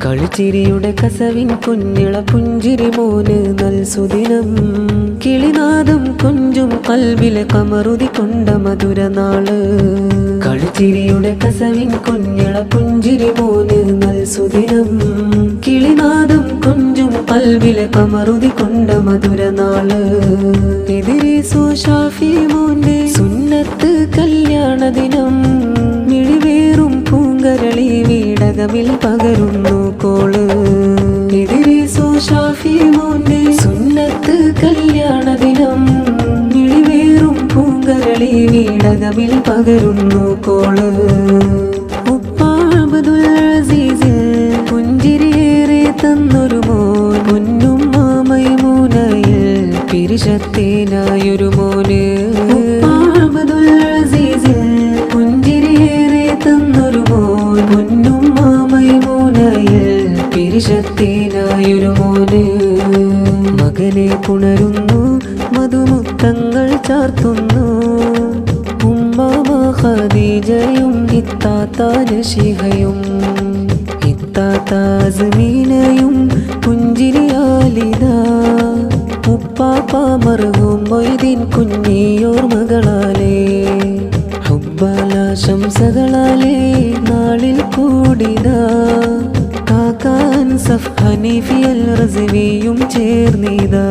കളിച്ചിരിയുടെ കസവിൻ കുഞ്ഞിള പുഞ്ചിരി മോന് നൽസുദിനം കിളിനാദം കൊഞ്ചും കൽവിലെ കമറുതി കൊണ്ട മധുരനാള് കളിച്ചിരിയുടെ കസവിൻ കുഞ്ഞിള പുഞ്ചിരി മോന് നൽസുദിനം കിളിനാദം കൊഞ്ചും കൽവിലെ കമറുതി കൊണ്ട മധുരനാള് ഇദ്രീസു ഷാഫി മോന്റെ സുന്നത്ത് കല്യാണ ദിനം മിഴിവേറും പൂങ്കരളി വീടകമിൽ പകരുന്നു കോള് ഇദ്രീസു ഷാഫി മോന്റെ സുന്നത്ത് കല്യാണ ദിനം മിഴിവേറും പൂങ്കരളി വീടകമിൽ പകരുന്നു കോള് ഉപ്പാ അബ്ദുൽ അസീസിൽ പുഞ്ചിരിയേറെ തന്നൊരു മോൻ പൊന്നും മൈമൂനയിൽ പിരിശത്തേനായൊരു മോന് ഉപ്പാ അബ്ദുൽ അസീസിൽ പുഞ്ചിരിയേറെ തന്നൊരു മോൻ പൊന്നും മൈമൂനയിൽ പിരിശത്തേനായൊരു മോന് മകനെ പുണരുന്നു മധുമുത്തങ്ങൾ ചാർത്തുന്നു ഉമ്മാമ ഖദീജയും ഇത്താത്ത നശിഹയും ഇത്താത്ത അസ്മീനയും പുഞ്ചിരിയാലിതാ ഉപ്പാപ്പ മർഹൂം മൊയ്തീൻ കുഞ്ഞിയോർ മകളാലേ ഹുബ്ബാലാശംസകളാലേ നാളിൽ കൂടിതാ കാക്കാൻ സഫ് ഹനീഫിയൽ റസ്വിയും ചേർന്നിതാ